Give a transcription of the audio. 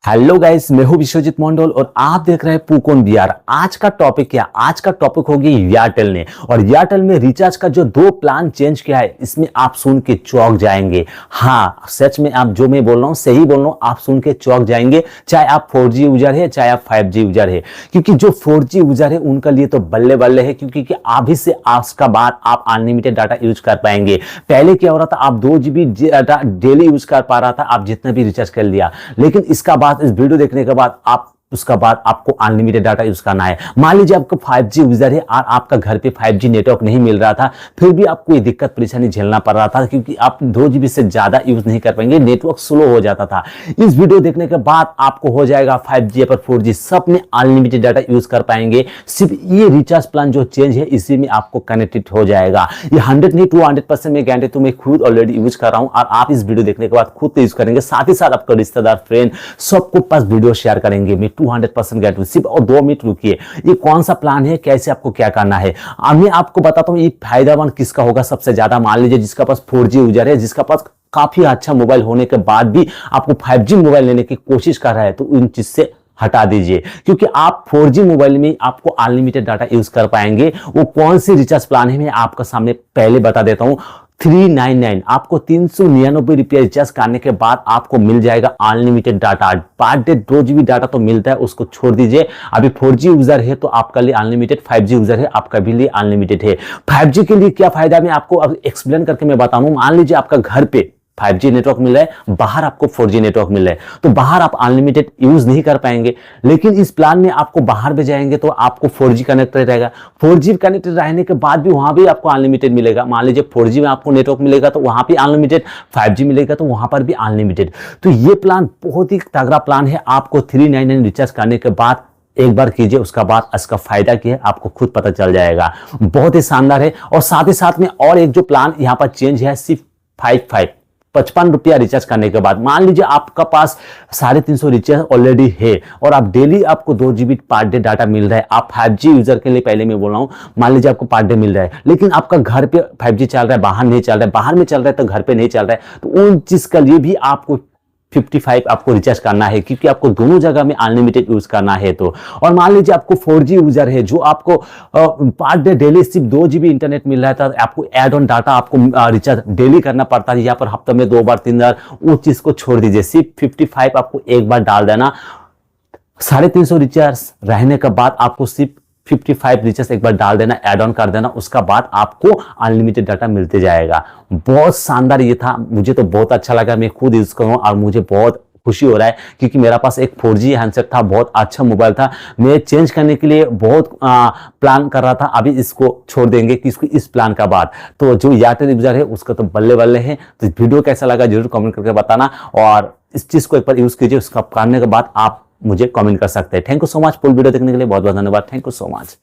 Hello guys, मैं हूं विश्वजीत मंडल और आप देख रहे हैं पोकोन वीआर। आज का टॉपिक क्या? आज का टॉपिक होगी एयरटेल ने। और एयरटेल में रिचार्ज का जो दो प्लान चेंज किया है, इसमें आप सुन के चौंक जाएंगे। हाँ, सच में आप जो मैं बोल रहा हूं सही बोल रहा हूं, आप सुन के चौंक जाएंगे। चाहे आप 4G यूजर है, चाहे आप 5G यूजर है, क्योंकि जो 4G यूजर है उनके लिए तो बल्ले बल्ले है, क्योंकि अभी से आज का बाद आप अनलिमिटेड डाटा यूज कर पाएंगे। पहले क्या हो रहा था, आप 2 GB डाटा डेली यूज कर पा रहा था, आप जितना भी रिचार्ज कर लिया। लेकिन इसका बाद, इस वीडियो देखने के बाद उसका बाद आपको अनलिमिटेड डाटा यूज करना है। मान लीजिए आपको 5G यूजर है और आपका घर पे 5G नेटवर्क नहीं मिल रहा था, फिर भी आपको ये दिक्कत परेशानी झेलना पड़ रहा था, क्योंकि आप 2 GB से ज्यादा यूज नहीं कर पाएंगे, नेटवर्क स्लो हो जाता था। इस वीडियो देखने के बाद आपको हो जाएगा 5G या 4G सब में अनलिमिटेड डाटा यूज कर पाएंगे। सिर्फ ये रिचार्ज प्लान जो चेंज है, इसी में आपको कनेक्टेड हो जाएगा। ये 100 नहीं 200% में गारंटी, तो मैं खुद ऑलरेडी यूज कर रहा हूं और आप इस वीडियो देखने के बाद खुद यूज करेंगे, साथ ही साथ आपका रिश्तेदार, फ्रेंड सबको पास वीडियो शेयर करेंगे। मैं 200% गारंटी। सिर्फ और 2 मिनट रुकिए, ये कौन सा प्लान है, कैसे आपको क्या करना है, मैं आपको बताता हूं। ये फायदेमंद किसका होगा सबसे ज्यादा? मान लीजिए जिसका पास 4G यूजर है, जिसका पास काफी अच्छा मोबाइल होने के बाद भी आपको 5G मोबाइल लेने की कोशिश कर रहा है, तो इन चीज से हटा दीजिए, क्योंकि आप 4G मोबाइल में आपको अनलिमिटेड डाटा यूज कर पाएंगे। वो कौन सी रिचार्ज प्लान है मैं आपका सामने पहले बता देता हूं। 399, आपको 399 रुपया रिचार्ज करने के बाद आपको मिल जाएगा unlimited data. Per day 2 GB data तो मिलता है, उसको छोड़ दीजिए। अभी 4G यूजर है तो आपका लिए अनलिमिटेड, 5G यूजर है आपका भी लिए अनलिमिटेड है। 5G के लिए क्या फायदा मैं आपको अब एक्सप्लेन करके मैं बताऊं। मान लीजिए आपका घर पे 5G नेटवर्क मिल रहा है, बाहर आपको 4G नेटवर्क मिल रहा है, तो बाहर आप अनलिमिटेड यूज नहीं कर पाएंगे। लेकिन इस प्लान में आपको बाहर भी जाएंगे तो आपको 4G कनेक्टेड रहेगा। 4G कनेक्टेड रहने के बाद भी वहां भी आपको अनलिमिटेड मिलेगा। मान लीजिए 4G में आपको नेटवर्क मिलेगा तो वहां भी अनलिमिटेड, 5G मिलेगा तो वहां पर भी अनलिमिटेड। तो ये प्लान बहुत ही तगड़ा प्लान है। आपको 399 रिचार्ज करने के बाद एक बार कीजिए, उसका बाद इसका फायदा क्या है आपको खुद पता चल जाएगा। बहुत ही शानदार है। और साथ ही साथ में और एक जो प्लान यहाँ पर चेंज है, सिर्फ 55 रुपया रिचार्ज करने के बाद। मान लीजिए आपका पास 350 रिचार्ज ऑलरेडी है और आप डेली आपको 2 GB पर डे डाटा मिल रहा है। आप 5G यूजर के लिए पहले मैं बोल रहा हूं, मान लीजिए आपको पर डे मिल रहा है, लेकिन आपका घर पे 5G चल रहा है, बाहर नहीं चल रहा है, बाहर में चल रहा है तो घर पे नहीं चल रहा है, तो उन चीज के लिए भी आपको 55 आपको रिचार्ज करना है, क्योंकि आपको दोनों जगह में अनलिमिटेड यूज करना है। तो और मान लीजिए आपको 4G यूजर है, जो आपको पर डे डेली सिर्फ 2 GB इंटरनेट मिल रहा है, तो आपको एड ऑन डाटा आपको रिचार्ज डेली करना पड़ता है, यहाँ पर हफ्ते में 2 बार 3 बार। उस चीज को छोड़ दीजिए, सिर्फ 55 आपको एक बार डाल देना। 350 रिचार्ज रहने के बाद आपको सिर्फ 55 रिचार्ज एक बार डाल देना, एड ऑन कर देना, उसका बाद आपको अनलिमिटेड डाटा मिलते जाएगा। बहुत शानदार ये था, मुझे तो बहुत अच्छा लगा, मैं खुद यूज करूँ और मुझे बहुत खुशी हो रहा है, क्योंकि मेरा पास एक 4G हैंडसेट था, बहुत अच्छा मोबाइल था, मैं चेंज करने के लिए बहुत प्लान कर रहा था। अभी इसको छोड़ देंगे कि इसको इस प्लान का बाद, तो जो एयरटेल यूजर है उसका तो बल्ले बल्ले है। तो वीडियो कैसा लगा जरूर कमेंट करके बताना, और इस चीज को एक बार यूज कीजिए, उसका करने के बाद आप मुझे कमेंट कर सकते हैं। Thank you so much. Full video देखने के लिए बहुत बहुत धन्यवाद। Thank you so much.